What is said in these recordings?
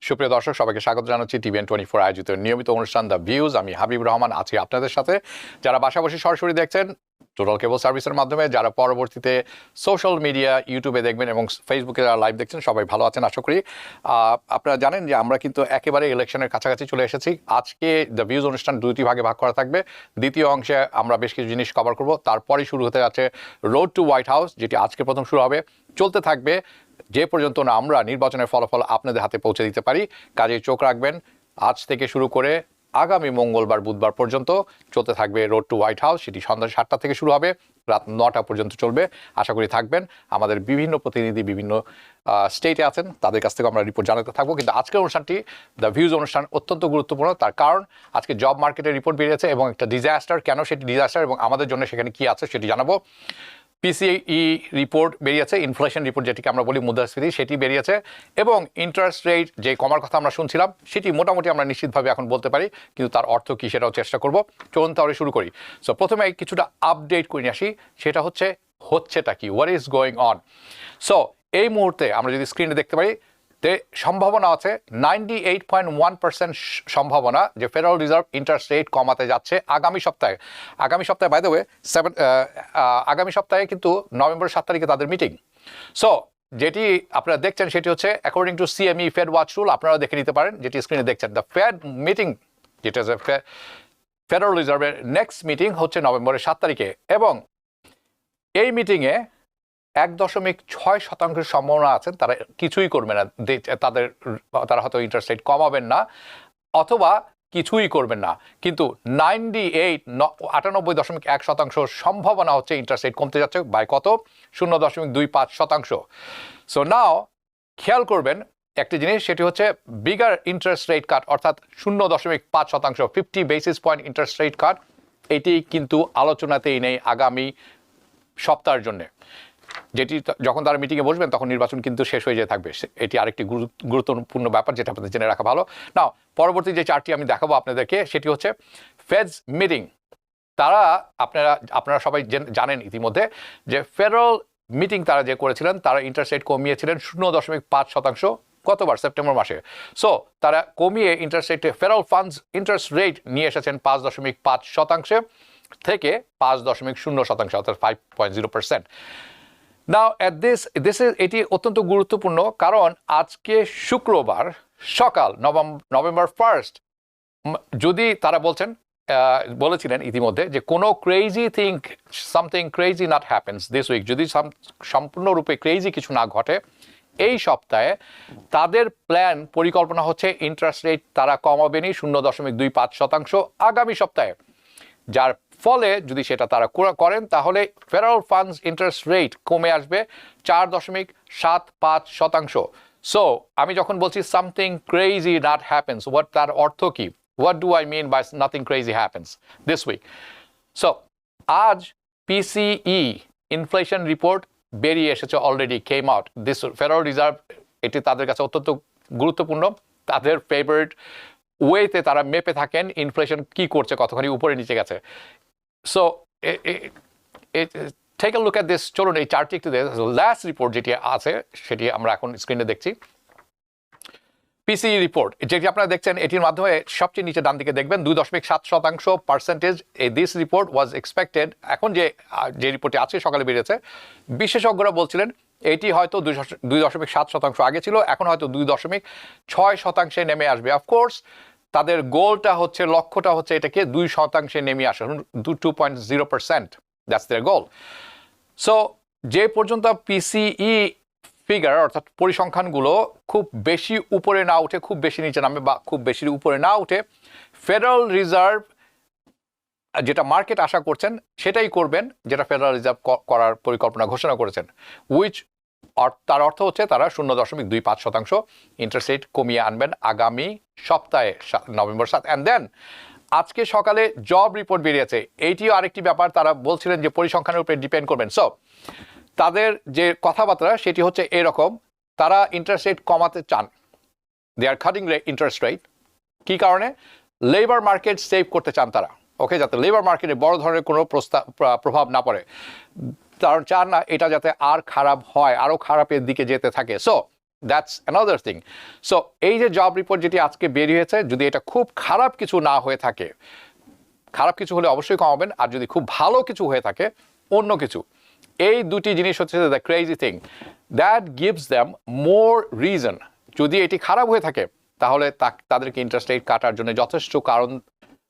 সুপ্রিয় দর্শক সবাইকে স্বাগত জানাচ্ছি TVN24 আয়োজিত নিয়মিত অনুষ্ঠান দ্য ভিউজ। আমি হাবিব রহমান আছি আপনাদের সাথে। যারা বাসা বসে সরাসরি দেখছেন টোটাল কেবল সার্ভিসের মাধ্যমে, যারা পরবর্তীতে সোশ্যাল মিডিয়া ইউটিউবে দেখবেন এবং ফেসবুকে যারা লাইভ দেখছেন, সবাই ভালো আছেন আশা করি। আপনারা জানেন যে আমরা কিন্তু একেবারে ইলেকশনের কাছাকাছি চলে এসেছি। আজকে দ্য ভিউজ অনুষ্ঠান দুটি ভাগে ভাগ করা থাকবে। দ্বিতীয় অংশে আমরা বেশ কিছু জিনিস কভার করব, তারপরেই শুরু হতে যাচ্ছে রোড টু হোয়াইট হাউস, যেটি আজকে প্রথম শুরু হবে, চলতে থাকবে যে পর্যন্ত না আমরা নির্বাচনের ফলাফল আপনাদের হাতে পৌঁছে দিতে পারি। কাজে চোখ রাখবেন, আজ থেকে শুরু করে আগামী মঙ্গলবার বুধবার পর্যন্ত চলতে থাকবে রোড টু হোয়াইট হাউস। সেটি সন্ধ্যা 7টা থেকে শুরু হবে, রাত 9টা পর্যন্ত চলবে। আশা করি থাকবেন। আমাদের বিভিন্ন প্রতিনিধি বিভিন্ন স্টেটে আছেন, তাদের কাছ থেকে আমরা রিপোর্ট জানাতে থাকবো। কিন্তু আজকের অনুষ্ঠানটি দ্য ভিউজ অনুষ্ঠান অত্যন্ত গুরুত্বপূর্ণ, তার কারণ আজকে জব মার্কেটের রিপোর্ট বেরিয়েছে এবং একটা ডিজাস্টার, কেন সেটি ডিজাস্টার এবং আমাদের জন্য সেখানে কি আছে সেটি জানাবো। পিসিই রিপোর্ট বেরিয়েছে, ইনফ্লেশন রিপোর্ট যেটিকে আমরা বলি মুদ্রাস্ফীতি, সেটি বেরিয়েছে এবং ইন্টারেস্ট রেট যে কমার কথা আমরা শুনছিলাম সেটি মোটামুটি আমরা নিশ্চিতভাবে এখন বলতে পারি, কিন্তু তার অর্থ কী সেটাও চেষ্টা করব। চলুন তাহলে শুরু করি। সো প্রথমে কিছুটা আপডেট করে নিয়ে আসি, সেটা হচ্ছেটা কি, what is going on. So এই মুহূর্তে আমরা যদি স্ক্রিনে দেখতে পারি, সম্ভাবনা আছে 98.1% সম্ভাবনা যে ফেডারেল রিজার্ভ ইন্টারেস্ট রেট কমাতে যাচ্ছে আগামী সপ্তাহে। বাই দ্য ওয়ে আগামী সপ্তাহে কিন্তু নভেম্বর 7 তারিখে তাদের মিটিং। সো যেটি আপনারা দেখছেন সেটি হচ্ছে according to CME Fed watch rule, আপনারা দেখে নিতে পারেন যেটি স্ক্রিনে দেখছেন। দ্য ফেড মিটিং, যেটা ফেডারেল রিজার্ভের নেক্সট মিটিং হচ্ছে নভেম্বরের 7 তারিখে এবং এই মিটিংয়ে 1.6% সম্ভাবনা আছেন তারা কিছুই করবে না, তারা হয়তো ইন্টারেস্ট রেট কমাবেন না অথবা কিছুই করবেন না, কিন্তু 98.1% সম্ভাবনা হচ্ছে ইন্টারেস্ট রেট কমতে যাচ্ছে। বাই কত? 0.25%। সো নাও খেয়াল করবেন একটি জিনিস, সেটি হচ্ছে বিগার ইন্টারেস্ট রেট কাট, অর্থাৎ 0.5%, 50 বেসিস পয়েন্ট ইন্টারেস্ট রেট কাট, এটি কিন্তু আলোচনাতেই নেই আগামী সপ্তাহের জন্য। যেটি যখন তারা মিটিংয়ে বসবেন তখন নির্বাচন কিন্তু শেষ হয়ে যেতে থাকবে। এটি আরেকটি গুরুত্বপূর্ণ ব্যাপার যেটা আপনাদের জেনে রাখা ভালো। নাও পরবর্তী যে চার্টটি আমি দেখাবো আপনাদেরকে সেটি হচ্ছে ফেডস মিটিং। তারা আপনারা সবাই জানেন ইতিমধ্যে যে ফেডারেল মিটিং তারা যে করেছিলেন, তারা ইন্টারেস্ট রেট কমিয়েছিলেন 0.5% গতবার সেপ্টেম্বর মাসে। সো তারা কমিয়ে ইন্টারেস্ট রেটে ফেডারেল ফান্ডস ইন্টারেস্ট রেট নিয়ে এসেছেন 5.5% থেকে 5.0%, অর্থাৎ 5.0%। নাও অ্যাট এটি অত্যন্ত গুরুত্বপূর্ণ, কারণ আজকে শুক্রবার সকাল নভেম্বর 1, যদি তারা বলেছিলেন ইতিমধ্যে যে কোনো something crazy not happens this week, যদি সম্পূর্ণরূপে ক্রেজি কিছু না ঘটে এই সপ্তাহে, তাদের পরিকল্পনা হচ্ছে ইন্টারেস্ট রেট তারা কমাবেনই 0.25% আগামী সপ্তাহে। যার ফলে যদি সেটা তারা করেন তাহলে ফেডারেল ফান্ডস ইন্টারেস্ট রেট কমে আসবে 4.75%। সো আমি যখন বলছি সামথিং ক্রেজি নট হ্যাপেন্স, তার অর্থ কি? What do I mean by nothing crazy happens this week? So আজ পিসিই ইনফ্লেশন রিপোর্ট বেরিয়ে এসেছে, already came out. This federal reserve, এটি তাদের কাছে অত্যন্ত গুরুত্বপূর্ণ, তাদের ফেভারিট ওয়েতে তারা মেপে থাকেন ইনফ্লেশন কি করছে, কতখানি উপরে নিচে গেছে। So take a look at this. চলুন এই চার্টটি একটু লাস্ট রিপোর্ট যেটি আছে সেটি আমরা এখন স্ক্রিনে দেখছি। পিসিই রিপোর্ট যেটি আপনারা দেখছেন, এটির মাধ্যমে সবচেয়ে নিচে ডান দিকে দেখবেন 2.7% দিস রিপোর্ট ওয়াজ এক্সপেক্টেড। এখন যে রিপোর্টটি আছে সকালে বেরিয়েছে, বিশেষজ্ঞরা বলছিলেন এটি হয়তো 2.7% আগে ছিল, এখন হয়তো 2.6% নেমে আসবে। অফকোর্স তাদের লক্ষ্যটা হচ্ছে এটাকে 2% নেমে আসা, 2.0%, দ্যাটস দেয়ার গোল। সো যে পর্যন্ত পিসিই ফিগার অর্থাৎ পরিসংখ্যানগুলো খুব বেশি উপরে না উঠে, খুব বেশি নিচে নামে বা খুব বেশি উপরে না উঠে, ফেডারেল রিজার্ভ যেটা মার্কেট আশা করছেন সেটাই করবেন, যেটা ফেডারেল রিজার্ভ করার পরিকল্পনা ঘোষণা করেছেন, তার অর্থ হচ্ছে তারা 0.25% ইন্টারেস্ট রেট কমিয়ে আনবেন আগামী সপ্তাহে নভেম্বর 7। অ্যান্ড দেন আজকে সকালে জব রিপোর্ট বেরিয়েছে, এইটিও আরেকটি ব্যাপার। তারা বলছিলেন যে পরিসংখ্যানের উপরে ডিপেন্ড করবেন। সো তাদের যে কথাবার্তা সেটি হচ্ছে এরকম, তারা ইন্টারেস্ট রেট কমাতে চান, দে আর কাটিং ইন্টারেস্ট রেট। কী কারণে? লেবার মার্কেট সেভ করতে চান তারা, ওকে, যাতে লেবার মার্কেটে বড় ধরনের কোনো প্রভাব না পড়ে, কারণ চান না এটা যাতে আর খারাপ হয়, আরও খারাপের দিকে যেতে থাকে। So that's another thing. So এই যে জব রিপোর্ট যেটি আজকে বের হয়েছে, যদি এটা খুব খারাপ কিছু না হয়ে থাকে, খারাপ কিছু হলে অবশ্যই কমাবেন, আর যদি খুব ভালো কিছু হয়ে থাকে অন্য কিছু, এই দুটি জিনিস হচ্ছে the crazy thing that gives them more reason. যদি এটি খারাপ হয়ে থাকে তাহলে তাদেরকে ইন্টারেস্ট রেট কাটার জন্য যথেষ্ট কারণ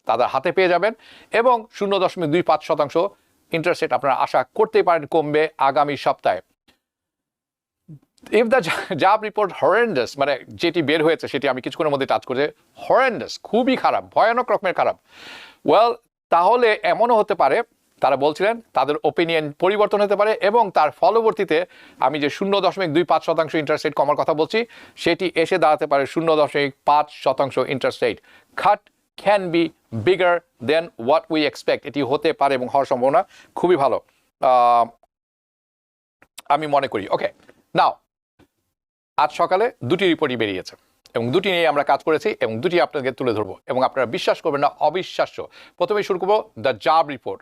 তাদের হাতে পেয়ে যাবেন, এবং 0.25% ইন্টারেস্ট রেট আপনারা আশা করতেই পারেন কমবে আগামী সপ্তাহে। If the job report horrendous, মানে যেটি বের হয়েছে সেটি আমি কিছুক্ষণের মধ্যে টাচ করছি, হরেন্ডাস, খুবই খারাপ, ভয়ানক রকমের খারাপ, ওয়েল তাহলে এমনও হতে পারে তারা বলছিলেন তাদের ওপিনিয়ন পরিবর্তন হতে পারে, এবং তার ফলবর্তীতে আমি যে 0.25% ইন্টারেস্ট রেট কমার কথা বলছি সেটি এসে দাঁড়াতে পারে 0.5% interest rate cut can be bigger then what we expect. এটি হতে পারে এবং হওয়ার সম্ভাবনা খুবই ভালো আমি মনে করি। ওকে, নাও আজ সকালে দুটি রিপোর্টই বেরিয়েছে এবং দুটি নিয়ে আমরা কাজ করেছি এবং দুটি আপনাকে তুলে ধরবো এবং আপনারা বিশ্বাস করবেন না, অবিশ্বাস্য। প্রথমেই শুরু করবো the job report.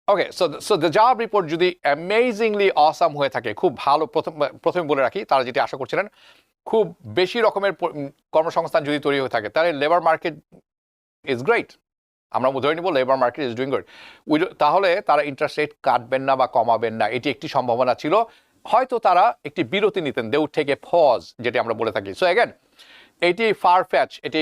Okay, so the job report যদি অ্যামেজিংলি অসাম হয়ে থাকে, খুব ভালো, প্রথমে বলে রাখি তারা যেটি আশা করছিলেন খুব বেশি রকমের কর্মসংস্থান যদি তৈরি হয়ে থাকে তাহলে লেবার মার্কেট ইজ গ্রেট, আমরা ধরে নিব labour market is doing good, তাহলে তারা ইন্টারেস্ট রেট কাটবেন না বা কমাবেন না, এটি একটি সম্ভাবনা ছিল। হয়তো তারা একটি বিরতি নিতেন, they would take a pause, যেটি আমরা বলে থাকি। সো অ্যাগেন এটি ফার ফ্যাচ, এটি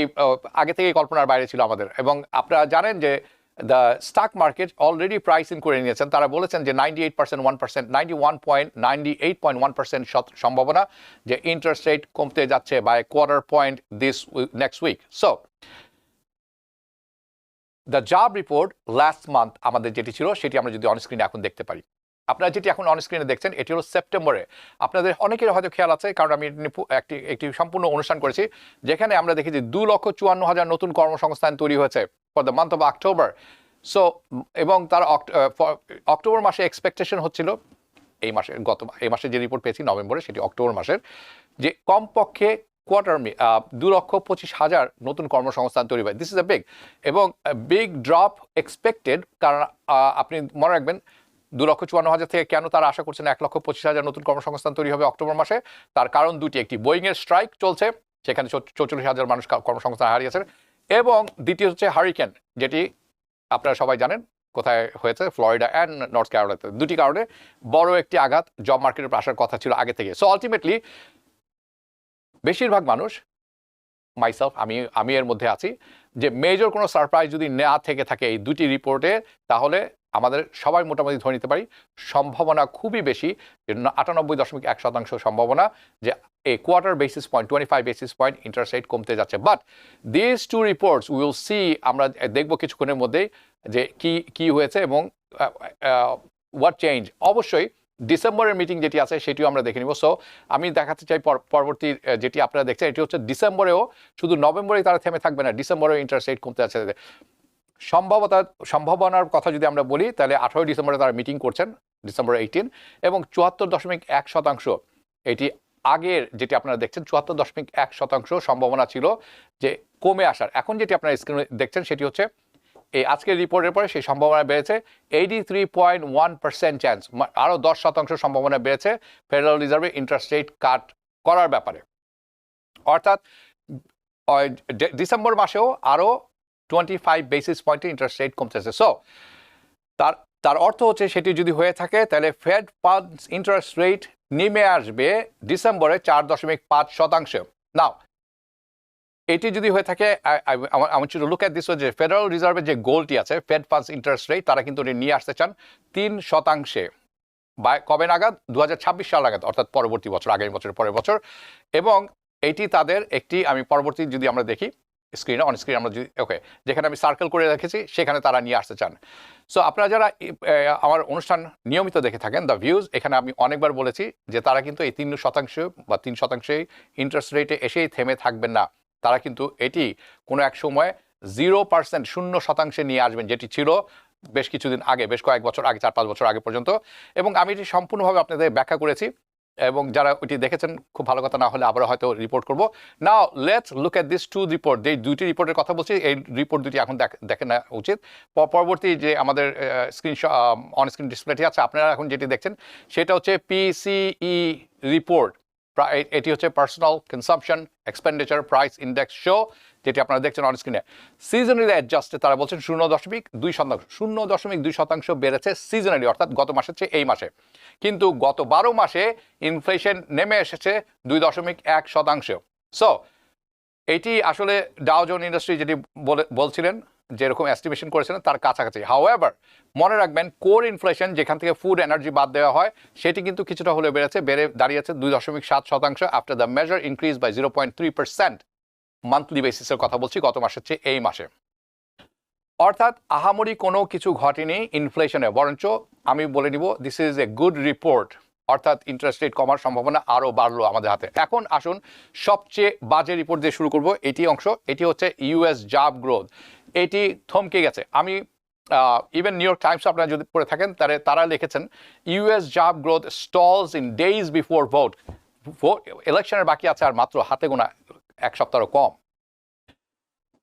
আগে থেকেই কল্পনার বাইরে ছিল আমাদের, এবং আপনারা জানেন যে the stock market already pricing করে নিয়েছেন। তারা বলেছেন যে 98% সম্ভাবনা যে ইন্টারেস্ট রেট কমতে যাচ্ছে by quarter point this next week. So the job report last month আমাদের যেটি ছিল সেটি আমরা যদি অনস্ক্রিনে এখন দেখতে পারি, আপনারা যেটি এখন অনস্ক্রিনে দেখছেন এটি হলো সেপ্টেম্বরে। আপনাদের অনেকের হয়তো খেয়াল আছে, কারণ আমি একটি সম্পূর্ণ অনুষ্ঠান করেছি যেখানে আমরা দেখেছি 2,54,000 নতুন কর্মসংস্থান তৈরি হয়েছে for the month of October. So এবং তার অক্টোবর মাসে এক্সপেকটেশন হচ্ছিল, এই মাসে যে রিপোর্ট পেয়েছি নভেম্বরে, সেটি অক্টোবর মাসের, যে কমপক্ষে কোয়ার্টার 2,25,000 নতুন কর্মসংস্থান তৈরি হয়। দিস ইজ এ বিগ এবং বিগ ড্রপ এক্সপেক্টেড, কারণ আপনি মনে রাখবেন 2,54,000 থেকে কেন তারা আশা করছেন 1,25,000 নতুন কর্মসংস্থান তৈরি হবে অক্টোবর মাসে। তার কারণ দুটি, একটি বোয়িংয়ের স্ট্রাইক চলছে, সেখানে 44,000 মানুষ কর্মসংস্থান হারিয়েছেন, এবং দ্বিতীয় হচ্ছে হারিকেন, যেটি আপনারা সবাই জানেন কোথায় হয়েছে, ফ্লোরিডা অ্যান্ড নর্থ ক্যারোলাইনাতে। দুটি কারণে বড় একটি আঘাত জব মার্কেটের আসার কথা ছিল আগে থেকে। সো আলটিমেটলি বেশিরভাগ মানুষ, মাইসেলফ, আমি এর মধ্যে আছি, যে মেজর কোনো সারপ্রাইজ যদি না থেকে থাকে এই দুটি রিপোর্টে, তাহলে আমাদের সবাই মোটামুটি ধরে নিতে পারি সম্ভাবনা খুবই বেশি, 98.1% সম্ভাবনা যে এই quarter basis point 25 basis point interest rate কমতে যাচ্ছে। But this two reports will see, আমরা দেখব কিছুক্ষণের মধ্যেই যে কি হয়েছে এবং হোয়াট চেঞ্জ। অবশ্যই ডিসেম্বরের মিটিং যেটি আছে সেটিও আমরা দেখে নিব। সো আমি দেখাতে চাই পরবর্তী যেটি আপনারা দেখছেন এটি হচ্ছে ডিসেম্বরেও, শুধু নভেম্বরেই তারা থেমে থাকবে না, ডিসেম্বরেও ইন্টারেস্ট রেট কমতে যাচ্ছে। সম্ভাবনার কথা যদি আমরা বলি তাহলে 18 ডিসেম্বরে তারা মিটিং করছেন, ডিসেম্বর 18, এবং 74.1% এটি আগের যেটি আপনারা দেখছেন 74.1% সম্ভাবনা ছিল যে কমে আসার। এখন যেটি আপনারা স্ক্রিনে দেখছেন সেটি হচ্ছে এই আজকের রিপোর্টের পরে সেই সম্ভাবনা বেড়েছে 83.1% চান্স, আরও 10% সম্ভাবনা বেড়েছে ফেডারেল রিজার্ভে ইন্টারেস্ট রেট কাট করার ব্যাপারে। অর্থাৎ ডিসেম্বর মাসেও আরও 25 বেসিস পয়েন্টে ইন্টারেস্ট রেট কমতেছে। সো তার অর্থ হচ্ছে সেটি যদি হয়ে থাকে তাহলে ফেড ফান্ডস ইন্টারেস্ট রেট নেমে আসবে ডিসেম্বরে 4.5%। নাও এটি যদি হয়ে থাকে, I want you to look at this, যে ফেডারেল রিজার্ভের যে গোলটি আছে ফেড ফান্ডস ইন্টারেস্ট রেট, তারা কিন্তু নিয়ে আসতে চান 3% কবে নাগাদ, 2026 সাল নাগাদ, অর্থাৎ পরবর্তী বছর, আগামী বছরের পরের বছর। এবং এটি তাদের একটি, আমি পরবর্তী যদি আমরা দেখি স্ক্রিনে, অন স্ক্রিন আমরা যদি, ওকে, যেখানে আমি সার্কেল করে রেখেছি সেখানে তারা নিয়ে আসতে চান। সো আপনারা যারা আমার অনুষ্ঠান নিয়মিত দেখে থাকেন দ্য ভিউজ, এখানে আমি অনেকবার বলেছি যে তারা কিন্তু এই 3% বা 3% ইন্টারেস্ট রেটে এসেই থেমে থাকবেন না, তারা কিন্তু এটি কোনো এক সময় 0% নিয়ে আসবেন, যেটি ছিল বেশ কিছুদিন আগে, বেশ কয়েক বছর আগে, 4-5 বছর আগে পর্যন্ত। এবং আমি এটি সম্পূর্ণভাবে আপনাদের ব্যাখ্যা করেছি, এবং যারা ওইটি দেখেছেন খুব ভালো কথা, না হলে আবার হয়তো রিপোর্ট করবো। Now let's look at this two report, এই দুইটি রিপোর্টের কথা বলছি, এই রিপোর্ট দুটি এখন দেখে নেওয়া উচিত। পরবর্তী যে আমাদের অন স্ক্রিন ডিসপ্লেটি আছে, আপনারা এখন যেটি দেখছেন সেটা হচ্ছে PCE রিপোর্ট, এটি হচ্ছে personal consumption expenditure price index show, যেটি আপনারা দেখছেন অন স্ক্রিনে। সিজনালি অ্যাডজাস্টে তারা বলছেন 0.2% বেড়েছে সিজনালি, অর্থাৎ গত মাসের চেয়ে এই মাসে। কিন্তু গত 12 মাসে ইনফ্লেশন নেমে এসেছে 2.1%। সো এটি আসলে ডাও জোন ইন্ডাস্ট্রি যেটি বলছিলেন, যেরকম এস্টিমেশন করেছিলেন তার কাছাকাছি। হাউএভার মনে রাখবেন, কোর ইনফ্লেশন যেখান থেকে ফুড এনার্জি বাদ দেওয়া হয় সেটি কিন্তু কিছুটা হলে বেড়ে দাঁড়িয়েছে 2.7% after the measure increase by 0.3% monthly বেসিসের কথা বলছি গত মাসের চেয়ে এই মাসে। অর্থাৎ আহামরি কোনো কিছু ঘটেনি ইনফ্লেশনে, বরঞ্চ আমি বলে নিব this is a good report, অর্থাৎ ইন্টারেস্ট রেট কমার সম্ভাবনা আরও বাড়লো আমাদের হাতে। এখন আসুন সবচেয়ে বাজে রিপোর্ট দিয়ে শুরু করব। এটি হচ্ছে ইউএস জব গ্রোথ। এটি থমকে গেছে। আমি ইভেন নিউ ইয়র্ক টাইমস আপনারা যদি পড়ে থাকেন তারা লিখেছেন US job growth stalls in days before vote. ইলেকশনের বাকি আছে আর মাত্র হাতে গোনা এক সপ্তাহও কম।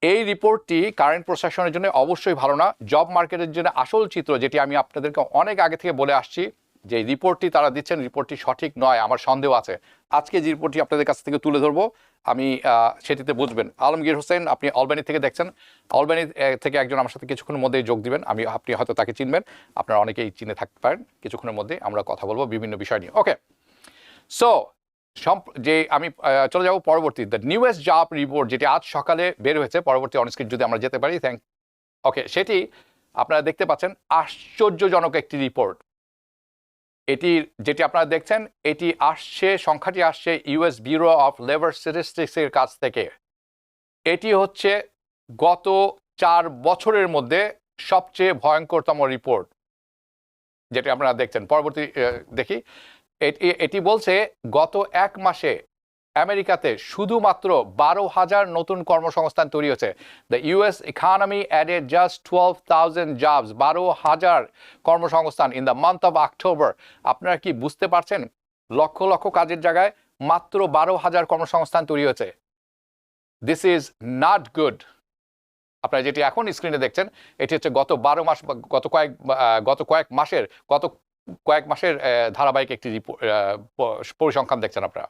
এই রিপোর্টটি কারেন্ট প্রসেশনের জন্য অবশ্যই ভালো না। জব মার্কেটের জন্য আসল চিত্র, যেটি আমি আপনাদেরকে অনেক আগে থেকে বলে আসছি, যে রিপোর্টটি তারা দিচ্ছেন রিপোর্টটি সঠিক নয়, আমার সন্দেহ আছে। আজকে যে রিপোর্টটি আপনাদের কাছ থেকে তুলে ধরবো আমি সেটিতে বুঝবেন। আলমগীর হোসেন, আপনি অলবানি থেকে দেখছেন, অলবানি থেকে একজন আমার সাথে কিছুক্ষণের মধ্যেই যোগ দিবেন। আপনি হয়তো তাকে চিনবেন, আপনারা অনেকেই চিনে থাকতে পারেন। কিছুক্ষণের মধ্যে আমরা কথা বলবো বিভিন্ন বিষয় নিয়ে। ওকে, সো যে আমি চলে যাব পরবর্তী, দ্য নিউয়েস্ট জব রিপোর্ট, যেটি আজ সকালে বের হয়েছে। পরবর্তী অনস্ক্রিন যদি আমরা যেতে পারি, ওকে, সেটি আপনারা দেখতে পাচ্ছেন। আশ্চর্যজনক একটি রিপোর্ট যেটি আপনারা দেখছেন, সংখ্যাটি আসছে ইউএস ব্যুরো অফ লেবার স্ট্যাটিস্টিক্সের কাছ থেকে। এটি হচ্ছে গত 4 বছরের মধ্যে সবচেয়ে ভয়ঙ্করতম রিপোর্ট যেটি আপনারা দেখছেন। পরবর্তী দেখি, এটি বলছে গত 1 মাসে আমেরিকাতে শুধুমাত্র 12,000 নতুন কর্মসংস্থান তৈরি হয়েছে। The US economy added just 12,000 jobs, 12,000 কর্মসংস্থান in the month of October. আপনারা কি বুঝতে পারছেন? লক্ষ লক্ষ কাজের জায়গায় মাত্র 12,000 কর্মসংস্থান তৈরি হয়েছে। This is not good. আপনারা যেটি এখন স্ক্রিনে দেখছেন, এটি হচ্ছে গত কয়েক মাসের ধারাবাহিক একটি পরিসংখ্যান দেখছেন আপনারা।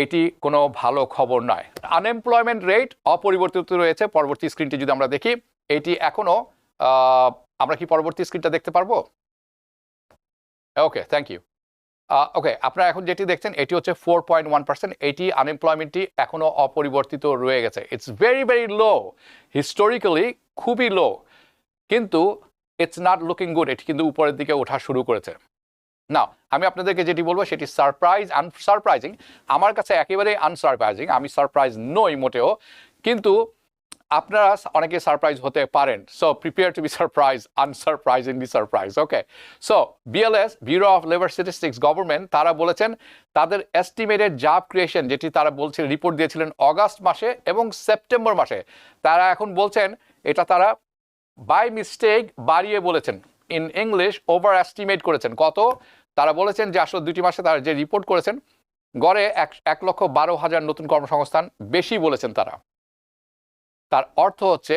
এটি কোনো ভালো খবর নয়। আনএমপ্লয়মেন্ট রেট অপরিবর্তিত রয়েছে। পরবর্তী স্ক্রিনটি যদি আমরা দেখি, এটি এখনো আমরা কি পরবর্তী স্ক্রিনটা দেখতে পারবো? ওকে, থ্যাংক ইউ। ওকে, আপনারা এখন যেটি দেখছেন এটি হচ্ছে 4.1%। এটি আনএমপ্লয়মেন্টটি এখনো অপরিবর্তিত রয়ে গেছে। It's very very low, historically খুবই লো, কিন্তু ইটস নট লুকিং গুড। এটি কিন্তু উপরের দিকে ওঠা শুরু করেছে। না, আমি আপনাদেরকে যেটি বলবো সেটি আনসারপ্রাইজিং। আমার কাছে একেবারে আনসারপ্রাইজিং। আমি সারপ্রাইজ নই মোটেও, কিন্তু আপনারা অনেকে সারপ্রাইজ হতে পারেন। So prepare to be surprise, unsurprisingly surprise. Okay, so BLS, Bureau of Labor Statistics government, তারা বলেছেন তাদের এস্টিমেটেড জব ক্রিয়েশন, যেটি তারা বলছিলেন রিপোর্ট দিয়েছিলেন অগাস্ট মাসে এবং সেপ্টেম্বর মাসে, তারা এখন বলছেন এটা তারা বাই মিস্টেক বাড়িয়ে বলেছেন। ইন ইংলিশ ওভার এস্টিমেট করেছেন। কত? তারা বলেছেন যে আসলে 2টি মাসে তারা যে রিপোর্ট করেছেন গড়ে 1,12,000 নতুন কর্মসংস্থান বেশি বলেছেন তারা। তার অর্থ হচ্ছে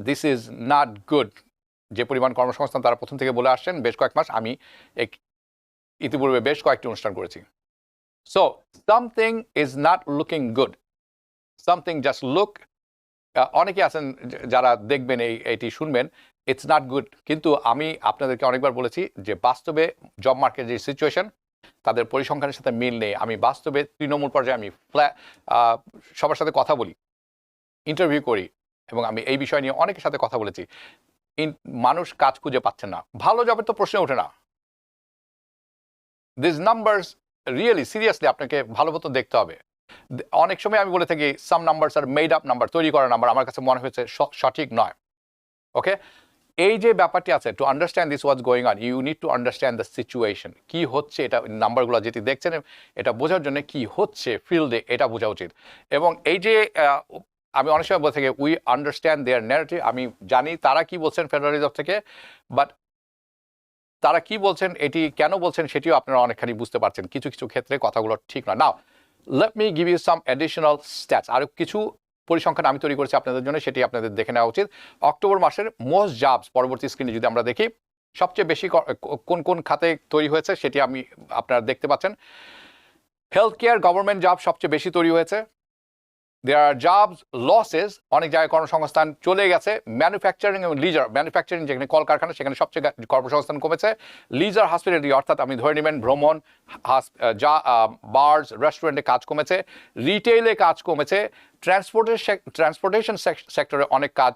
দিস ইজ নট গুড। যে পরিমাণ কর্মসংস্থান তারা প্রথম থেকে বলে আসছেন বেশ কয়েক মাস, আমি ইতিপূর্বে বেশ কয়েকটি অনুষ্ঠান করেছি। So something is not looking good, something just look. অনেকে আছেন যারা দেখবেন এইটি শুনবেন, ইটস নট গুড। কিন্তু আমি আপনাদেরকে অনেকবার বলেছি যে বাস্তবে জব মার্কেটের যে সিচুয়েশন তাদের পরিসংখ্যানের সাথে মিল নেই। আমি বাস্তবে তৃণমূল পর্যায়ে আমি সবার সাথে কথা বলি, ইন্টারভিউ করি, এবং আমি এই বিষয় নিয়ে অনেকের সাথে কথা বলেছি। মানুষ কাজ খুঁজে পাচ্ছেন না, ভালো জবের তো প্রশ্ন ওঠে না। দিস নাম্বারস রিয়েলি সিরিয়াসলি আপনাকে ভালো মতো দেখতে হবে। অনেক সময় আমি বলে থাকি সাম numbers are made up number, তৈরি করা নাম্বার। আমার কাছে মনে হয়েছে সঠিক নয়। ওকে, এই যে ব্যাপারটি আছে, to understand this was going on, you need to understand the situation. কি হচ্ছে, এটা নাম্বারগুলো যেটি দেখছেন এটা বোঝার জন্য কি হচ্ছে ফিল্ডে এটা বোঝা উচিত। এবং এই যে আমি অনেক সময় বলে থাকি উই আন্ডারস্ট্যান্ড দেয়ার ন্যারেটিভ, আমি জানি তারা কি বলছেন ফেডারেল রিজার্ভ থেকে, বাট তারা কি বলছেন, এটি কেন বলছেন সেটিও আপনারা অনেকখানি বুঝতে পারছেন। কিছু কিছু ক্ষেত্রে কথাগুলো ঠিক না। Now let me give you some additional stats. আরও কিছু পরিসংখ্যান আমি তৈরি করেছি আপনাদের জন্য, সেটি আপনাদের দেখে নেওয়া উচিত। অক্টোবর মাসের মোস্ট জবস, পরবর্তী স্ক্রিনে যদি আমরা দেখি, সবচেয়ে বেশি কোন কোন খাতে তৈরি হয়েছে সেটি আমি আপনারা দেখতে পাচ্ছেন। হেলথ কেয়ার গভর্নমেন্ট জব সবচেয়ে বেশি তৈরি হয়েছে। দেয়ার আর জবস লসেস, অনেক জায়গায় কর্মসংস্থান চলে গেছে। ম্যানুফ্যাকচারিং এবং লিজার, ম্যানুফ্যাকচারিং যেখানে কলকারখানা সেখানে সবচেয়ে কর্মসংস্থান কমেছে। লিজার হসপিটালিটি অর্থাৎ আপনি ধরে নেবেন ভ্রমণ, বার্স, রেস্টুরেন্টে কাজ কমেছে। রিটেইলে কাজ কমেছে। ট্রান্সপোর্টেশন সেক্টরে অনেক কাজ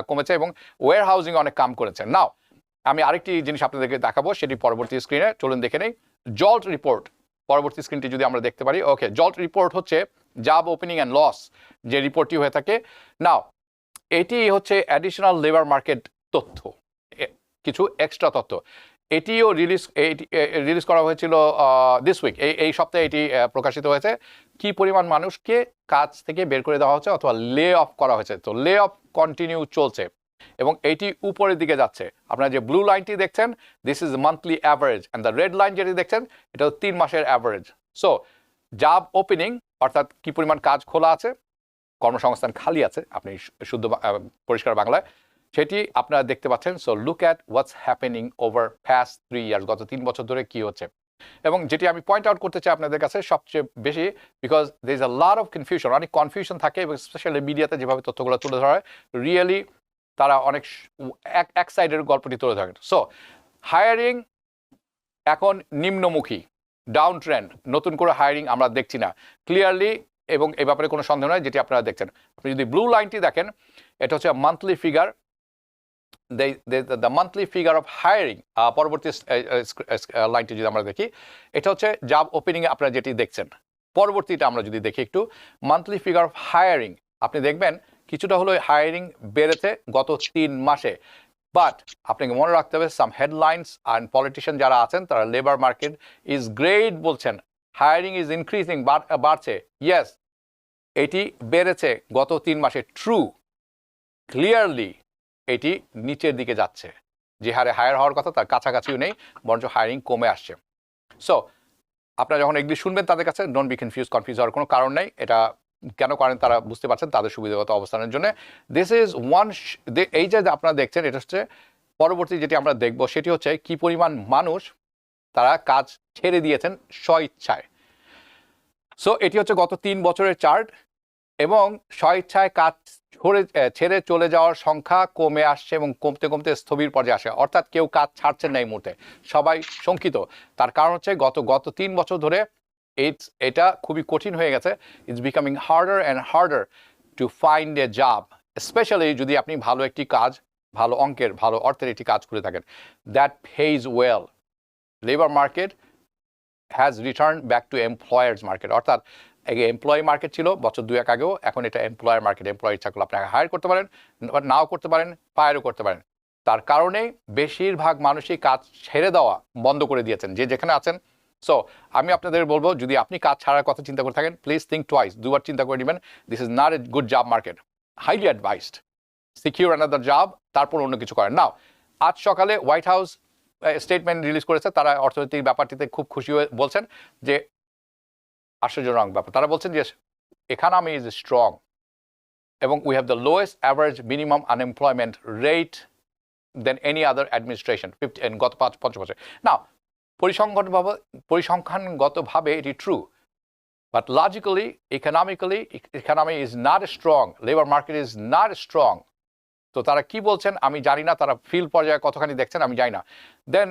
কমেছে এবং ওয়্যার হাউজিং অনেক কাম করেছে। নাও আমি আরেকটি জিনিস আপনাদেরকে দেখাবো, সেটি পরবর্তী স্ক্রিনে, চলুন দেখে নেই। জল্ট রিপোর্ট, পরবর্তী স্ক্রিনটি যদি আমরা দেখতে পারি। ওকে, জল্ট রিপোর্ট হচ্ছে জব ওপেনিং অ্যান্ড লস যে রিপোর্টটি হয়ে থাকে। নাও এটি হচ্ছে অ্যাডিশনাল লেবার মার্কেট তথ্য, কিছু এক্সট্রা তথ্য। এটিও রিলিজ করা হয়েছিল দিস উইক, এই সপ্তাহে এটি প্রকাশিত হয়েছে। কি পরিমাণ মানুষকে কাজ থেকে বের করে দেওয়া হচ্ছে অথবা লে অফ করা হয়েছে। তো লে অফ কন্টিনিউ চলছে এবং এটি উপরের দিকে যাচ্ছে। আপনারা যে ব্লু লাইনটি দেখছেন, this is monthly average, and the red line যেটি দেখছেন এটা 3 মাসের অ্যাভারেজ। সো জব ওপেনিং অর্থাৎ কি পরিমাণ কাজ খোলা আছে, কর্মসংস্থান খালি আছে, আপনি শুদ্ধ পরিষ্কার বাংলায় সেটি আপনারা দেখতে পাচ্ছেন। So look at what's happening over past 3 years, গত 3 বছর ধরে কি হচ্ছে। এবং যেটি আমি পয়েন্ট আউট করতে চাই আপনাদের কাছে সবচেয়ে বেশি, because there is a lot of confusion, অনেক কনফিউশন থাকে এবং স্পেশালি মিডিয়াতে যেভাবে তথ্যগুলো তুলে ধরা হয়, রিয়েলি তারা অনেক এক সাইডের গল্পটি তুলে ধরেন। সো হায়ারিং এখন নিম্নমুখী, ডাউন ট্রেন্ড, নতুন করে হায়ারিং আমরা দেখছি না ক্লিয়ারলি, এবং এই ব্যাপারে কোনো সন্দেহ নয় যেটি আপনারা দেখছেন। আপনি যদি ব্লু লাইনটি দেখেন, এটা হচ্ছে monthly figure, the monthly figure of hiring. পরবর্তী লাইনটি যদি আমরা দেখি, এটা হচ্ছে জব ওপেনিংয়ে আপনারা যেটি দেখছেন। পরবর্তীটা আমরা যদি দেখি একটু, মান্থলি ফিগার অফ হায়ারিং, আপনি দেখবেন কিছুটা হলো হায়ারিং বেড়েছে গত 3 মাসে। বাট আপনাকে মনে রাখতে হবে, সাম হেডলাইন্স অ্যান্ড পলিটিশিয়ান যারা আছেন তারা লেবার মার্কেট ইজ গ্রেট বলছেন, হায়ারিং ইজ ইনক্রিজিং, বাড়ছে। ইয়েস, এটি বেড়েছে গত 3 মাসে, ট্রু, ক্লিয়ারলি এটি নিচের দিকে যাচ্ছে। যে হারে হায়ার হওয়ার কথা তার কাছাকাছিও নেই, বরঞ্চ হায়ারিং কমে আসছে। সো আপনারা যখন এগুলি শুনবেন তাদের কাছে ডোন্ট বি কনফিউজ হওয়ার কোনো কারণ নেই। এটা কেন করেন তারা বুঝতে পারছেন তাদের সুবিধাগত অবস্থানের জন্য। দিস ইজ ওয়ান, এই যে আপনারা দেখছেন এটা হচ্ছে পরবর্তী যেটি আমরা দেখব, সেটি হচ্ছে কি পরিমাণ মানুষ তারা কাজ ছেড়ে দিয়েছেন স্বইচ্ছায়। সো এটি হচ্ছে গত 3 বছরের চার্ট, এবং স্বইচ্ছায় কাজ ছেড়ে চলে যাওয়ার সংখ্যা কমে আসছে এবং কমতে কমতে স্থবির পর্যায়ে আসে, অর্থাৎ কেউ কাজ ছাড়ছেন না এই মুহূর্তে, সবাই শঙ্কিত। তার কারণ হচ্ছে গত 3 বছর ধরে এটা খুবই কঠিন হয়ে গেছে। It's becoming harder and harder to find a job, specially যদি আপনি ভালো একটি কাজ, ভালো অঙ্কের, ভালো অর্থের একটি কাজ করে থাকেন, that page well. Labour market has return back to employers market, অর্থাৎ এমপ্লয়ি মার্কেট ছিল বছর 2-1 আগেও, এখন এটা এমপ্লয়ার মার্কেট। এমপ্লয়ি ইচ্ছা করলে আপনাকে হায়ার করতে পারেন, নাও করতে পারেন, ফায়ারও করতে পারেন। তার কারণেই বেশিরভাগ মানুষই কাজ ছেড়ে দেওয়া বন্ধ করে দিয়েছেন, যে যেখানে আছেন। সো আমি আপনাদের বলবো, যদি আপনি কাজ ছাড়ার কথা চিন্তা করে থাকেন, প্লিজ থিঙ্ক টুয়াইস, দুবার চিন্তা করে নেবেন। This is not a good job market, highly advised, secure another job, তারপর অন্য কিছু করেন। নাও আজ সকালে হোয়াইট হাউস স্টেটমেন্ট রিলিজ করেছে, তারা অর্থনৈতিক ব্যাপারটিতে খুব খুশি হয়ে বলছেন যে, আশ্চর্যজনক ব্যাপার, তারা বলছেন যে economy is strong এবং we have the lowest average minimum unemployment rate than any other administration গত 5 বছর। না, পরিসংখ্যানগতভাবে এটি true, but logically, economically, economy is not strong, labor market is not strong। তো তারা কি বলছেন আমি জানি না, তারা ফিল্ড পর্যায়ে কতখানি দেখছেন আমি জানি না। দেন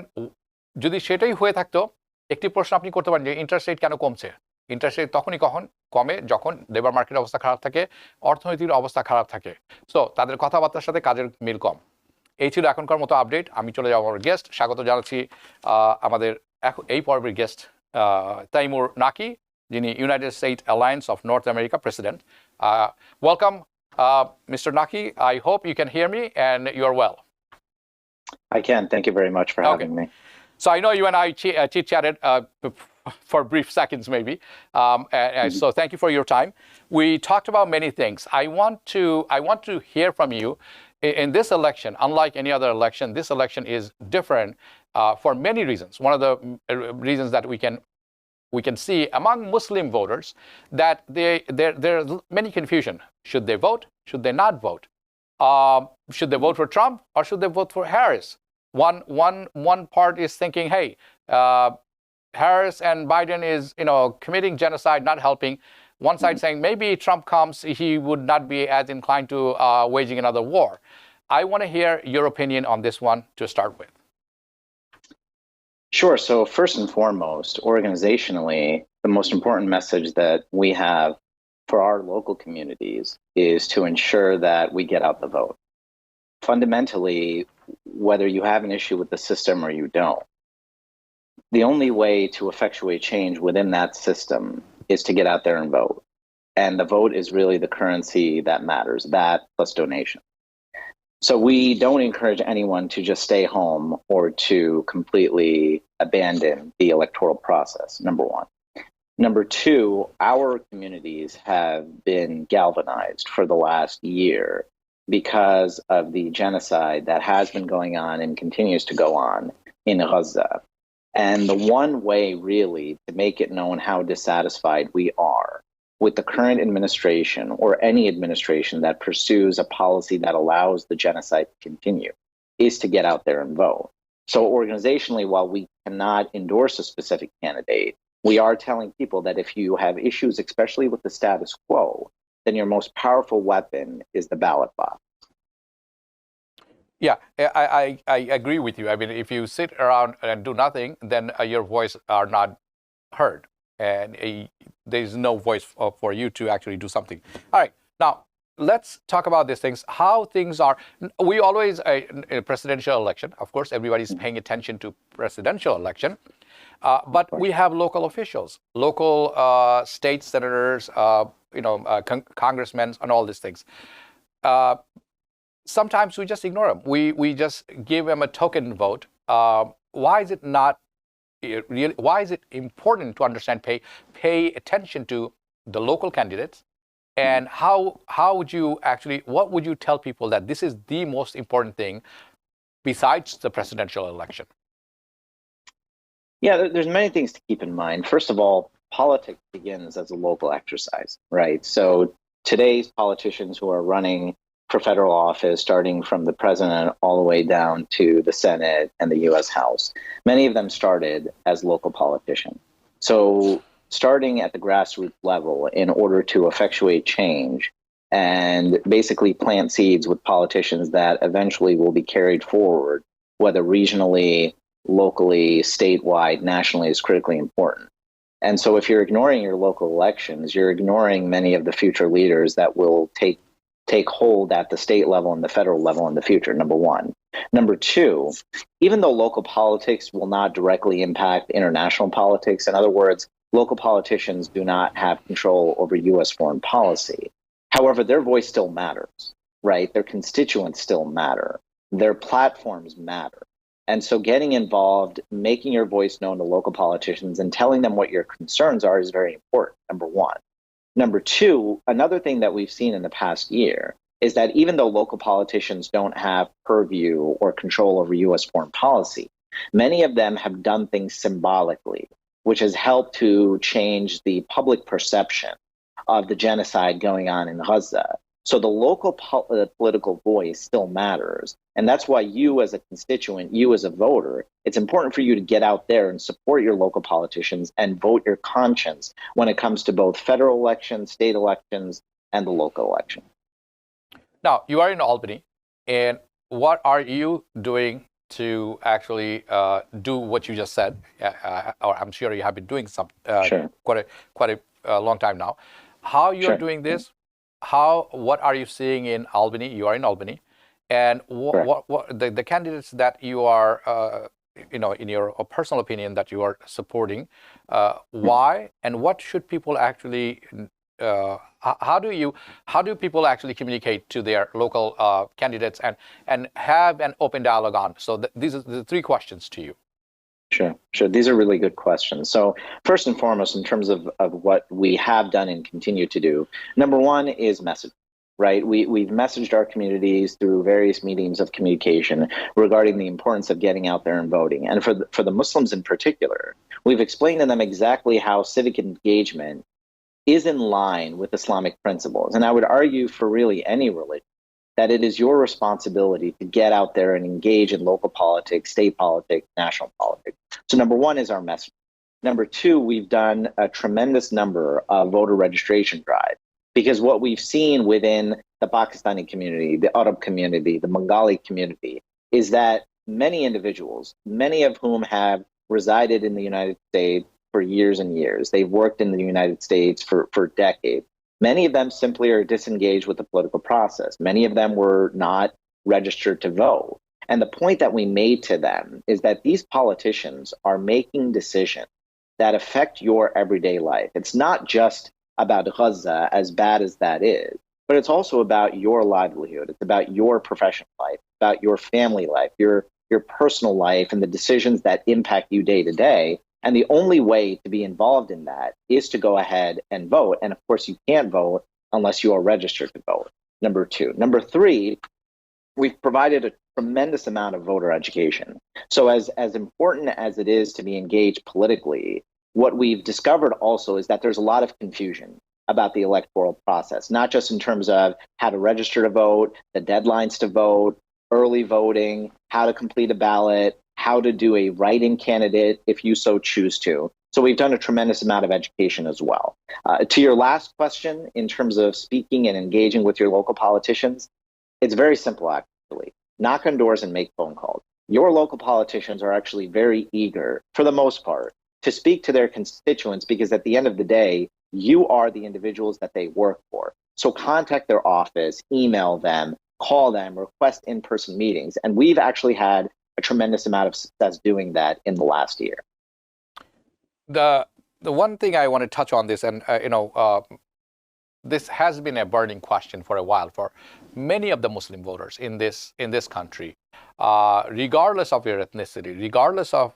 যদি সেটাই হয়ে থাকতো, একটি প্রশ্ন আপনি করতে পারেন যে ইন্টারেস্ট রেট কেন কমছে। ইন্টারেস্ট রেট তখনই কমে যখন লেবার মার্কেটের অবস্থা খারাপ থাকে, অর্থনীতির অবস্থা খারাপ থাকে। সো তাদের কথাবার্তার সাথে কাজের মিল কম। এই ছিল এখনকার মতো আপডেট। আমি চলে যাব আমার গেস্ট, স্বাগত জানাচ্ছি আমাদের এই পর্বের গেস্ট তাইমুর নাকি, যিনি United state alliance of north America president. Welcome Mr. Naqi, I hope you can hear me and you are well. I can. Thank you very much for having me. So I know you and I chit-chatted for brief seconds maybe. So thank you for your time. We talked about many things. I want to hear from you. In this election, unlike any other election, this election is different for many reasons. One of the reasons that we can see among Muslim voters that there's many confusion. Should they vote? Should they not vote? Should they vote for Trump or should they vote for Harris? One part is thinking, hey, Harris and Biden is, committing genocide, not helping. One side saying maybe Trump comes, he would not be as inclined to waging another war. I want to hear your opinion on this one to start with. Sure. So first and foremost, organizationally, the most important message that we have for our local communities is to ensure that we get out the vote. Fundamentally, whether you have an issue with the system or you don't, the only way to effectuate change within that system is to get out there and vote. And the vote is really the currency that matters, that plus donation. So we don't encourage anyone to just stay home or to completely abandon the electoral process, number one. Number two, our communities have been galvanized for the last year because of the genocide that has been going on and continues to go on in Gaza. And the one way really to make it known how dissatisfied we are with the current administration or any administration that pursues a policy that allows the genocide to continue is to get out there and vote. So organizationally, while we cannot endorse a specific candidate, we are telling people that if you have issues, especially with the status quo, then your most powerful weapon is the ballot box. Yeah, I agree with you. I mean, if you sit around and do nothing, then your voice are not heard, and there's no voice for you to actually do something. All right, now let's talk about these things. How things are. We always a presidential election. Of course, everybody's paying attention to presidential election, but we have local officials, local state senators, congressmen, and all these things. Sometimes we just ignore them. We just give them a token vote. Why is it not really? Why is it important to understand, pay attention to the local candidates, and how would you actually? What would you tell people that this is the most important thing besides the presidential election? Yeah, there's many things to keep in mind. First of all, politics begins as a local exercise, right? So today's politicians who are running for federal office, starting from the president all the way down to the Senate and the U.S. House. Many of them started as local politicians. So starting at the grassroots level in order to effectuate change and basically plant seeds with politicians that eventually will be carried forward, whether regionally, locally, statewide, nationally, is critically important. And so if you're ignoring your local elections, you're ignoring many of the future leaders that will take hold at the state level and the federal level in the future, number one. Number two, even though local politics will not directly impact international politics, in other words, local politicians do not have control over U.S. foreign policy. However, their voice still matters, right? Their constituents still matter. Their platforms matter. And so getting involved, making your voice known to local politicians and telling them what your concerns are is very important, number one. Number two, another thing that we've seen in the past year is that even though local politicians don't have purview or control over U.S. foreign policy, many of them have done things symbolically, which has helped to change the public perception of the genocide going on in Gaza. So the local political voice still matters. And that's why you as a constituent, you as a voter, it's important for you to get out there and support your local politicians and vote your conscience when it comes to both federal elections, state elections, and the local election. Now, you are in Albany, and what are you doing to actually do what you just said? Or I'm sure you have been doing some Sure. quite a long time now. How you're Sure. doing this? What are you seeing in Albany? You are in Albany, and what the candidates that you are, in your personal opinion, that you are supporting, why and what should people actually? How do people actually communicate to their local candidates and have an open dialogue on? So these are the three questions to you. Sure. These are really good questions. So first and foremost, in terms of what we have done and continue to do, number one is messaging, right? We've messaged our communities through various mediums of communication regarding the importance of getting out there and voting. And for the Muslims in particular, we've explained to them exactly how civic engagement is in line with Islamic principles. And I would argue for really any religion, that it is your responsibility to get out there and engage in local politics, state politics, national politics. So number one is our message. Number two, we've done a tremendous number of voter registration drives, because what we've seen within the Pakistani community, the Arab community, the Bengali community, is that many individuals, many of whom have resided in the United States for years and years, they've worked in the United States for decades. Many of them simply are disengaged with the political process. Many of them were not registered to vote. And the point that we made to them is that these politicians are making decisions that affect your everyday life. It's not just about Gaza, as bad as that is, but it's also about your livelihood. It's about your professional life, about your family life, your personal life, and the decisions that impact you day to day. And the only way to be involved in that is to go ahead and vote. And of course, you can't vote unless you are registered to vote. Number two. Number three, we've provided a tremendous amount of voter education. So as important as it is to be engaged politically, what we've discovered also is that there's a lot of confusion about the electoral process, not just in terms of how to register to vote, the deadlines to vote, early voting, how to complete a ballot, how to do a write-in candidate if you so choose to. So we've done a tremendous amount of education as well. To your last question, in terms of speaking and engaging with your local politicians, it's very simple, actually. Knock on doors and make phone calls. Your local politicians are actually very eager, for the most part, to speak to their constituents, because at the end of the day, you are the individuals that they work for. So contact their office, email them, call them, request in-person meetings. And we've actually had a tremendous amount of success doing that in the last year. The one thing I want to touch on this, and this has been a burning question for a while for many of the Muslim voters in this country, regardless of your ethnicity, regardless of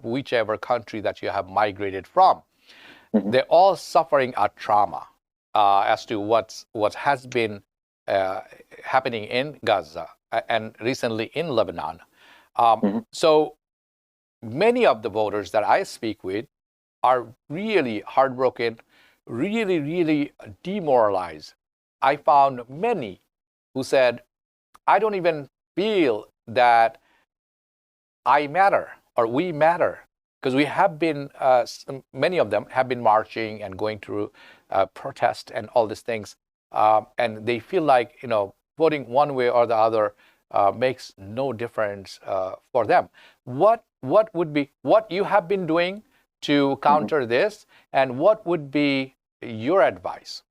whichever country that you have migrated from. Mm-hmm. They're all suffering a trauma as to what has been happening in Gaza and recently in Lebanon. Mm-hmm. So many of the voters that I speak with are really heartbroken, really, really demoralized. I found many who said, I don't even feel that I matter or we matter, because we have been, many of them have been marching and going through protest and all these things. And they feel like, voting one way or the other makes no difference for them. What would be what you have been doing to counter mm-hmm. this, and what would be your advice?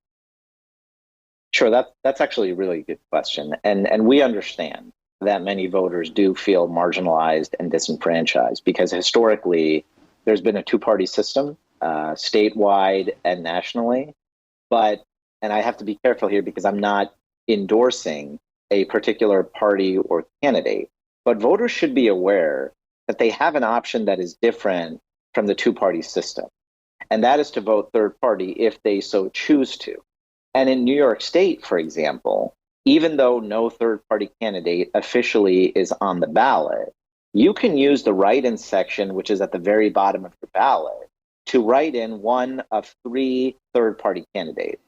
Sure, that's actually a really good question. And we understand that many voters do feel marginalized and disenfranchised, because historically there's been a two-party system, statewide and nationally. And I have to be careful here because I'm not endorsing a particular party or candidate, but voters should be aware that they have an option that is different from the two-party system. And that is to vote third party if they so choose to. And in New York State, for example, even though no third-party candidate officially is on the ballot, you can use the write-in section, which is at the very bottom of your ballot, to write in one of three third-party candidates: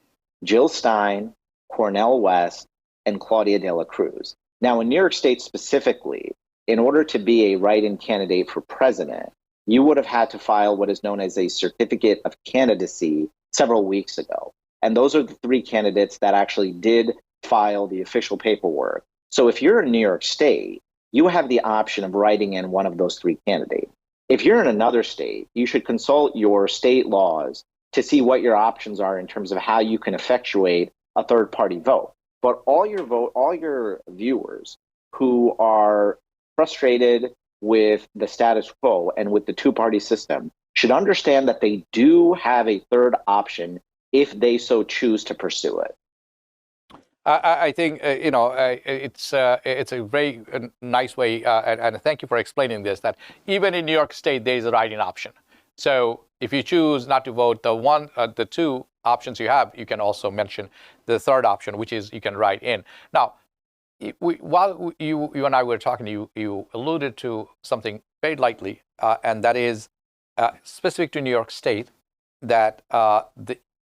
Jill Stein, Cornel West, and Claudia de la Cruz. Now, in New York State specifically, in order to be a write-in candidate for president, you would have had to file what is known as a certificate of candidacy several weeks ago. And those are the three candidates that actually did file the official paperwork. So if you're in New York State, you have the option of writing in one of those three candidates. If you're in another state, you should consult your state laws to see what your options are in terms of how you can effectuate a third-party vote. But all your viewers who are frustrated with the status quo and with the two-party system should understand that they do have a third option if they so choose to pursue it. I think it's a very nice way, and thank you for explaining this. That even in New York State, there is a write-in option. So if you choose not to vote, the two options you have, you can also mention the third option, which is you can write in. Now, while you and I were talking, you alluded to something very lightly, and that is specific to New York State, that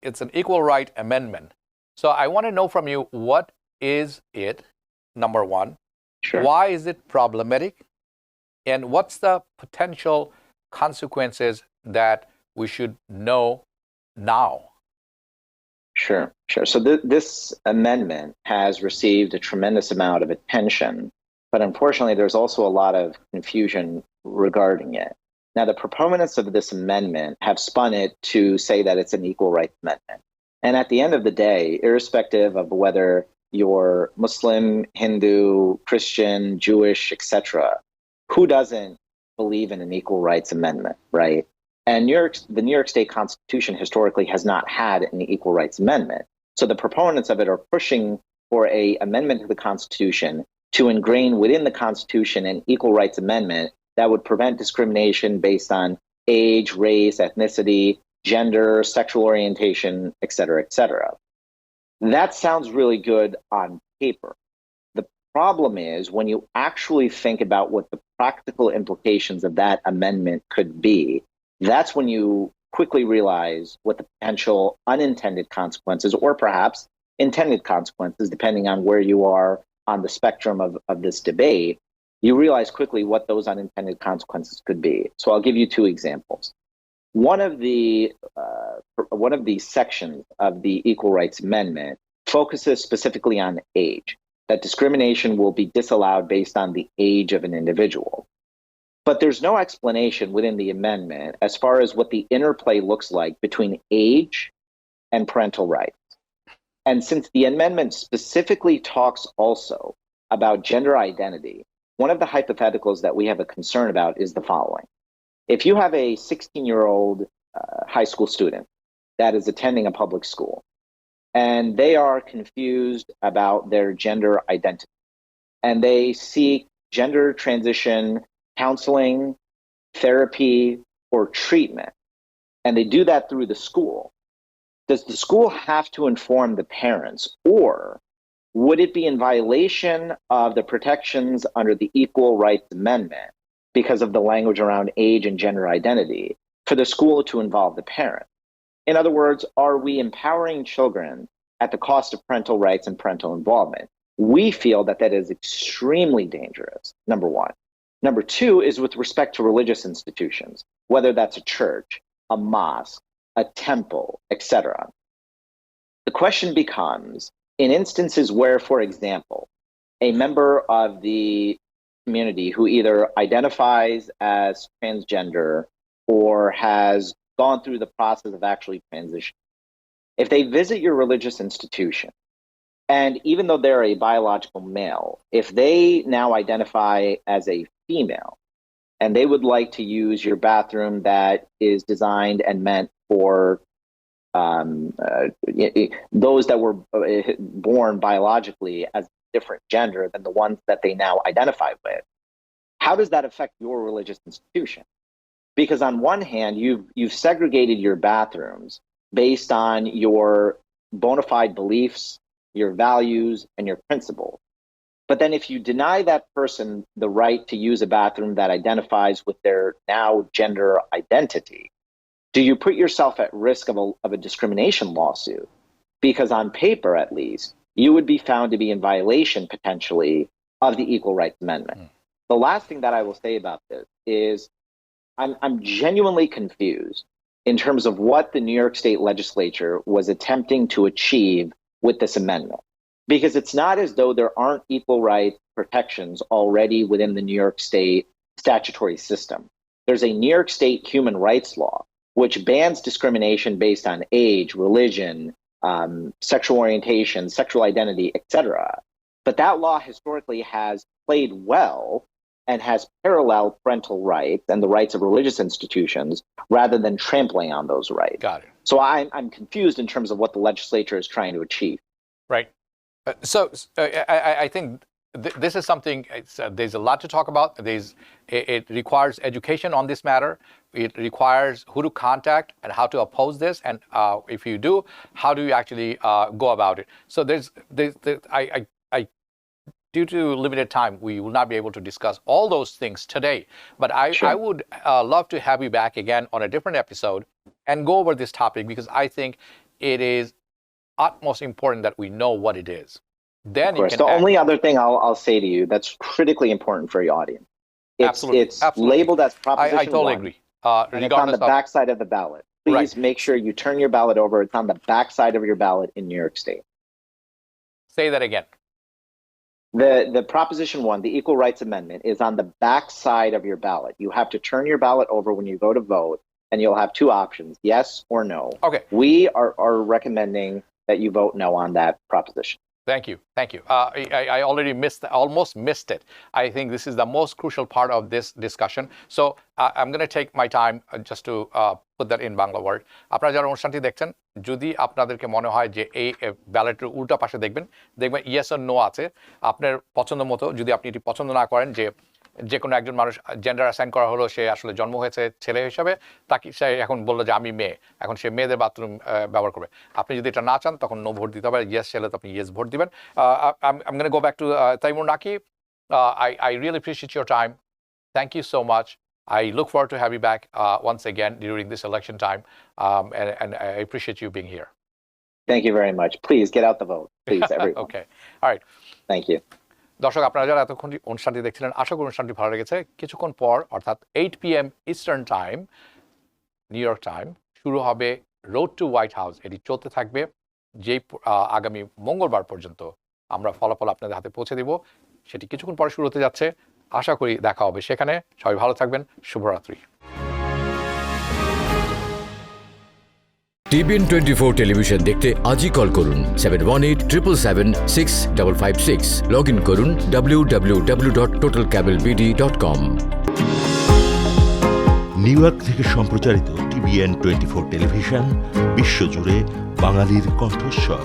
it's an equal right amendment. So I want to know from you, what is it, number one? Sure. Why is it problematic? And what's the potential consequences that we should know now? Sure. So this amendment has received a tremendous amount of attention, but unfortunately, there's also a lot of confusion regarding it. Now, the proponents of this amendment have spun it to say that it's an equal rights amendment. And at the end of the day, irrespective of whether you're Muslim, Hindu, Christian, Jewish, etc., who doesn't believe in an equal rights amendment, right? And the New York State Constitution historically has not had an equal rights amendment. So the proponents of it are pushing for an amendment to the Constitution to ingrain within the Constitution an equal rights amendment that would prevent discrimination based on age, race, ethnicity, gender, sexual orientation, et cetera, et cetera. That sounds really good on paper. The problem is when you actually think about what the practical implications of that amendment could be, that's when you quickly realize what the potential unintended consequences, or perhaps intended consequences, depending on where you are on the spectrum of this debate, you realize quickly what those unintended consequences could be. So I'll give you two examples. One of the sections of the Equal Rights Amendment focuses specifically on age, that discrimination will be disallowed based on the age of an individual. But there's no explanation within the amendment as far as what the interplay looks like between age and parental rights. And since the amendment specifically talks also about gender identity, one of the hypotheticals that we have a concern about is the following. If you have a 16-year-old high school student that is attending a public school, and they are confused about their gender identity, and they seek gender transition counseling, therapy, or treatment, and they do that through the school, does the school have to inform the parents, or would it be in violation of the protections under the Equal Rights Amendment because of the language around age and gender identity for the school to involve the parent? In other words, are we empowering children at the cost of parental rights and parental involvement? We feel that that is extremely dangerous, number one. Number two is with respect to religious institutions, whether that's a church, a mosque, a temple, etc. The question becomes, in instances where, for example, a member of the community who either identifies as transgender or has gone through the process of actually transitioning, if they visit your religious institution, and even though they're a biological male, if they now identify as a female, and they would like to use your bathroom that is designed and meant for those that were born biologically as a different gender than the ones that they now identify with, how does that affect your religious institution? Because on one hand, you've segregated your bathrooms based on your bona fide beliefs, your values, and your principles. But then if you deny that person the right to use a bathroom that identifies with their now gender identity, do you put yourself at risk of a discrimination lawsuit? Because on paper, at least, you would be found to be in violation potentially of the Equal Rights Amendment. The last thing that I will say about this is I'm genuinely confused in terms of what the New York State legislature was attempting to achieve with this amendment. Because it's not as though there aren't equal rights protections already within the New York State statutory system. There's a New York State human rights law which bans discrimination based on age, religion, sexual orientation, sexual identity, etc. But that law historically has played well and has paralleled parental rights and the rights of religious institutions rather than trampling on those rights. Got it. So I'm confused in terms of what the legislature is trying to achieve. Right. I think this is something, there's a lot to talk about. It requires education on this matter. It requires who to contact and how to oppose this. And if you do, how do you actually go about it? So due to limited time, we will not be able to discuss all those things today. But I would love to have you back again on a different episode and go over this topic, because I think it is utmost important that we know what it is. then Of you course. can The act. only other thing I'll say to you that's critically important for your audience. Absolutely. It's Absolutely. labeled as I Proposition totally 1, agree. and it's on Regardless the of backside of the ballot. Please make sure you turn your ballot over. It's on the backside of your ballot in New York State. say that again. The Proposition 1, the Equal Rights Amendment, is on the backside of your ballot. You have to turn your ballot over when you go to vote, and you'll have two options, yes or no. Okay. We are recommending that you vote no on that proposition. Thank you. Thank you. I already almost missed it. I think this is the most crucial part of this discussion. So I'm going to take my time just to put that in Bangla word. আপনারা যারা অনুষ্ঠানটি দেখছেন, যদি আপনাদেরকে মনে হয় যে এই ব্যালটের উল্টা পাশে দেখবেন ইয়েস আর নো আছে আপনার পছন্দ মতো। যদি আপনি এটি পছন্দ না করেন যে কোনো একজন মানুষ জেন্ডার অ্যাসাইন করা হলো, সে আসলে জন্ম হয়েছে ছেলে হিসাবে, তাকে সে এখন বললো যে আমি মেয়ে, এখন সে মেয়েদের বাথরুম ব্যবহার করবে। আপনি যদি এটা না চান তখন নো ভোট দিতে হবে, ইয়েস চাইলে তো আপনি ইয়েস ভোট দিবেন। I'm going to go back to Taimoor Naqi. I really appreciate your time. Thank you so much. I look forward to have you back once again during this election time, and I appreciate you being here. Thank you very much. Please get out the vote. Please, everyone. Okay. All right. Thank you. দর্শক, আপনারা যারা এতক্ষণ অনুষ্ঠানটি দেখছিলেন, আশা করি অনুষ্ঠানটি ভালো লেগেছে। কিছুক্ষণ পর অর্থাৎ 8 PM eastern time, new York time, শুরু হবে রোড টু হোয়াইট হাউস। এটি চলতে থাকবে যেই আগামী মঙ্গলবার পর্যন্ত আমরা ফলাফল আপনাদের হাতে পৌঁছে দিব। সেটি কিছুক্ষণ পরে শুরু হতে যাচ্ছে। আশা করি দেখা হবে সেখানে। সবাই ভালো থাকবেন। শুভরাত্রি। TBN 24 টেলিভিশন দেখতে আজই কল করুন 7187776556। লগ ইন করুন www.totalcablebd.com। নিউ ইয়র্ক থেকে সম্প্রচারিত TBN 24 টেলিভিশন বিশ্বজুড়ে বাঙালির কণ্ঠস্বর।